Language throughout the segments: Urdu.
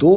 2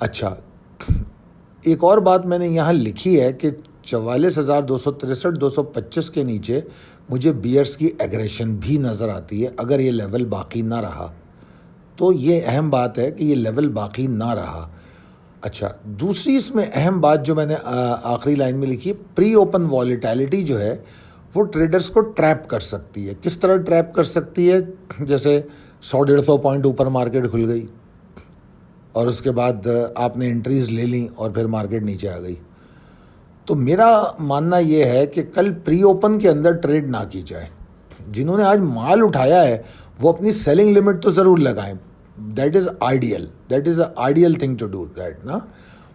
اچھا، ایک اور بات میں نے یہاں لکھی ہے کہ 44,263 225 کے نیچے مجھے بیئرس کی ایگریشن بھی نظر آتی ہے اگر یہ لیول باقی نہ رہا. تو یہ اہم بات ہے کہ یہ لیول باقی نہ رہا. اچھا، دوسری اس میں اہم بات جو میں نے آخری لائن میں لکھی، پری اوپن والیٹیلٹی جو ہے وہ ٹریڈرز کو ٹریپ کر سکتی ہے. کس طرح ٹریپ کر سکتی ہے؟ جیسے 100-150 پوائنٹ اوپر مارکیٹ کھل گئی اور اس کے بعد آپ نے انٹریز لے لیں اور پھر مارکیٹ نیچے آ گئی. تو میرا ماننا یہ ہے کہ کل پری اوپن کے اندر ٹریڈ نہ کی جائے. جنہوں نے آج مال اٹھایا ہے وہ اپنی سیلنگ لمٹ تو ضرور لگائیں. That is a ideal thing to do that نا.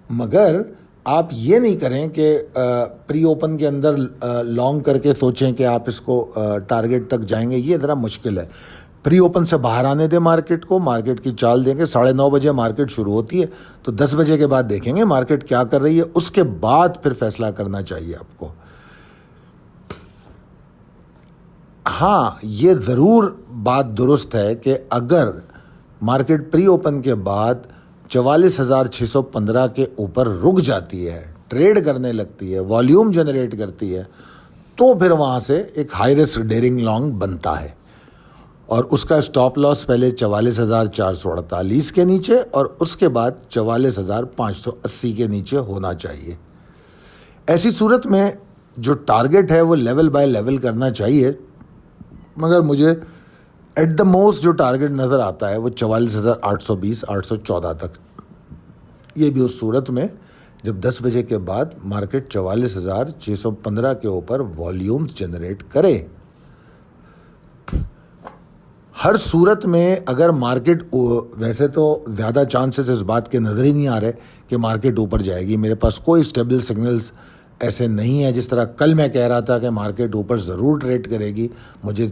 مگر آپ یہ نہیں کریں کہ پری اوپن کے اندر لانگ کر کے سوچیں کہ آپ اس کو ٹارگیٹ تک جائیں گے. یہ ذرا مشکل ہے. پری اوپن سے باہر آنے دیں مارکیٹ کو، مارکیٹ کی چال دیں گے. 9:30 بجے مارکیٹ شروع ہوتی ہے تو 10 بجے کے بعد دیکھیں گے مارکیٹ کیا کر رہی ہے. اس کے بعد پھر فیصلہ کرنا چاہیے آپ کو. ہاں، یہ ضرور بات درست ہے کہ اگر مارکیٹ پری اوپن کے بعد 44,615 کے اوپر رک جاتی ہے، ٹریڈ کرنے لگتی ہے، والیوم جنریٹ کرتی ہے، تو پھر وہاں سے ایک ہائی رسک ڈیرنگ لانگ بنتا ہے اور اس کا اسٹاپ لاس پہلے 44,448 کے نیچے اور اس کے بعد 44,580 کے نیچے ہونا چاہیے. ایسی صورت میں جو ٹارگیٹ ہے وہ لیول بائی لیول کرنا چاہیے. مگر مجھے ایٹ دا موسٹ جو ٹارگیٹ نظر آتا ہے وہ 44,820 814 تک. یہ بھی اس صورت میں جب 10 بجے کے بعد مارکیٹ 44,615 کے اوپر والیومز جنریٹ کرے. ہر صورت میں اگر مارکیٹ، ویسے تو زیادہ چانسز اس بات کے نظر ہی نہیں آ رہے کہ مارکیٹ اوپر جائے گی. میرے پاس کوئی اسٹیبل سگنلز ایسے نہیں ہیں. جس طرح کل میں کہہ رہا تھا کہ مارکیٹ اوپر ضرور ٹریڈ کرے گی، مجھے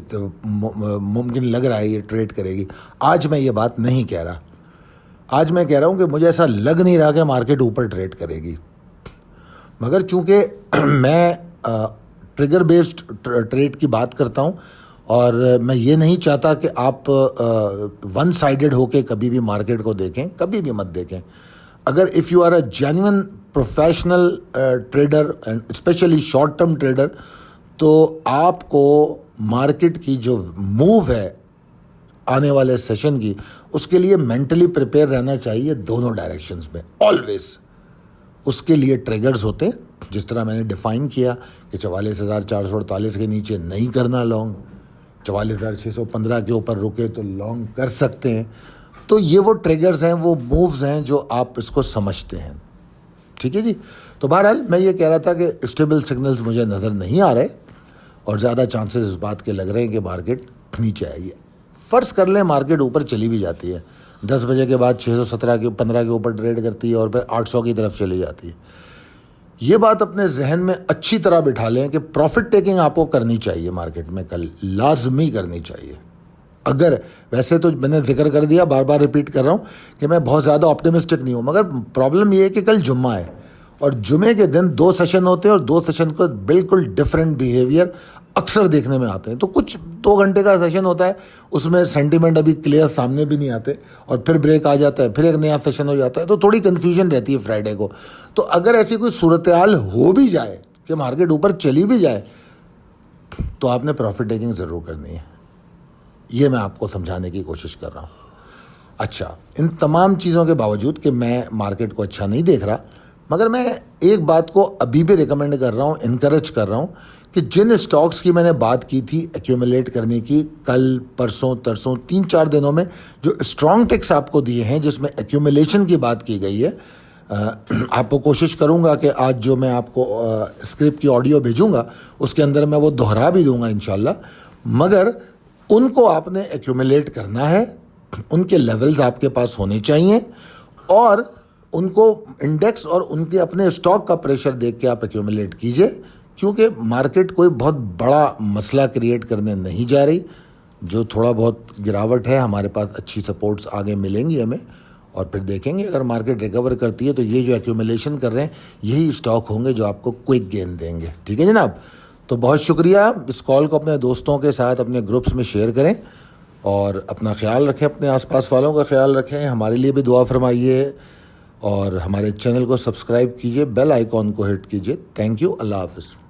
ممکن لگ رہا ہے یہ ٹریڈ کرے گی. آج میں یہ بات نہیں کہہ رہا. آج میں کہہ رہا ہوں کہ مجھے ایسا لگ نہیں رہا کہ مارکیٹ اوپر ٹریڈ کرے گی. مگر چونکہ میں ٹریگر بیسڈ ٹریڈ کی بات کرتا ہوں اور میں یہ نہیں چاہتا کہ آپ ون سائیڈڈ ہو کے کبھی بھی مارکیٹ کو دیکھیں، کبھی بھی مت دیکھیں. اگر if you are a genuine professional trader and especially short term trader, تو آپ کو مارکیٹ کی جو موو ہے آنے والے سیشن کی، اس کے لیے مینٹلی پریپیئر رہنا چاہیے دونوں ڈائریکشنز میں آلویز. اس کے لیے ٹریگرز ہوتے ہیں جس طرح میں نے ڈیفائن کیا کہ 44,448 کے نیچے نہیں کرنا لانگ، 44,615 کے اوپر رکے تو لانگ کر سکتے ہیں. تو یہ وہ ٹریگرز ہیں، وہ مووز ہیں جو آپ اس کو سمجھتے ہیں. ٹھیک ہے جی. تو بہرحال میں یہ کہہ رہا تھا کہ اسٹیبل سگنلز مجھے نظر نہیں آ رہے اور زیادہ چانسز اس بات کے لگ رہے ہیں کہ مارکیٹ نیچے آئے گی. فرض کر لیں مارکیٹ اوپر چلی بھی جاتی ہے، 10 بجے کے بعد 617 کے اوپر ٹریڈ کرتی ہے اور پھر 800 کی طرف چلی جاتی ہے. یہ بات اپنے ذہن میں اچھی طرح بٹھا لیں کہ پروفٹ ٹیکنگ آپ کو کرنی چاہیے مارکیٹ میں، کل لازمی کرنی چاہیے. اگر ویسے تو میں نے ذکر کر دیا، بار بار ریپیٹ کر رہا ہوں کہ میں بہت زیادہ آپٹیمسٹک نہیں ہوں، مگر پرابلم یہ ہے کہ کل جمعہ ہے اور جمعے کے دن 2 سیشن ہوتے ہیں اور 2 سیشن کو بالکل ڈفرینٹ بیہیویئر اکثر دیکھنے میں آتے ہیں. تو کچھ 2 گھنٹے کا سیشن ہوتا ہے، اس میں سینٹیمنٹ ابھی کلیئر سامنے بھی نہیں آتے اور پھر بریک آ جاتا ہے، پھر ایک نیا سیشن ہو جاتا ہے، تو تھوڑی کنفیوژن رہتی ہے فرائیڈے کو. تو اگر ایسی کوئی صورتحال ہو بھی جائے کہ مارکیٹ اوپر چلی بھی جائے تو آپ نے پروفٹ ٹیکنگ ضرور کرنی ہے. یہ میں آپ کو سمجھانے کی کوشش کر رہا ہوں. اچھا، ان تمام چیزوں کے باوجود کہ میں مارکیٹ کو اچھا نہیں دیکھ رہا، مگر میں ایک بات کو ابھی بھی ریکمینڈ کر رہا ہوں، انکریج کر رہا ہوں کہ جن اسٹاکس کی میں نے بات کی تھی ایکیومولیٹ کرنے کی کل پرسوں ترسوں 3-4 دنوں میں، جو اسٹرانگ ٹکس آپ کو دیے ہیں جس میں ایکیومولیشن کی بات کی گئی ہے، آپ کو کوشش کروں گا کہ آج جو میں آپ کو اسکرپٹ کی آڈیو بھیجوں گا اس کے اندر میں وہ دہرا بھی دوں گا انشاءاللہ. مگر ان کو آپ نے ایکیومولیٹ کرنا ہے، ان کے لیولز آپ کے پاس ہونے چاہیے اور ان کو انڈیکس اور ان کے اپنے اسٹاک کا پریشر دیکھ کے آپ ایکیومولیٹ کیجئے، کیونکہ مارکیٹ کوئی بہت بڑا مسئلہ کریٹ کرنے نہیں جا رہی. جو تھوڑا بہت گراوٹ ہے، ہمارے پاس اچھی سپورٹس آگے ملیں گی ہمیں اور پھر دیکھیں گے اگر مارکیٹ ریکور کرتی ہے تو یہ جو ایکیومولیشن کر رہے ہیں یہی اسٹاک ہوں گے جو آپ کو کوئک گین دیں گے. ٹھیک ہے جناب. تو بہت شکریہ. اس کال کو اپنے دوستوں کے ساتھ اپنے گروپس میں شیئر کریں اور اپنا خیال رکھیں، اپنے آس پاس والوں کا خیال رکھیں. ہمارے لیے بھی دعا فرمائیے اور ہمارے چینل کو سبسکرائب کیجیے, بیل آئیکن کو ہٹ کیجیے. تھینک یو, اللہ حافظ.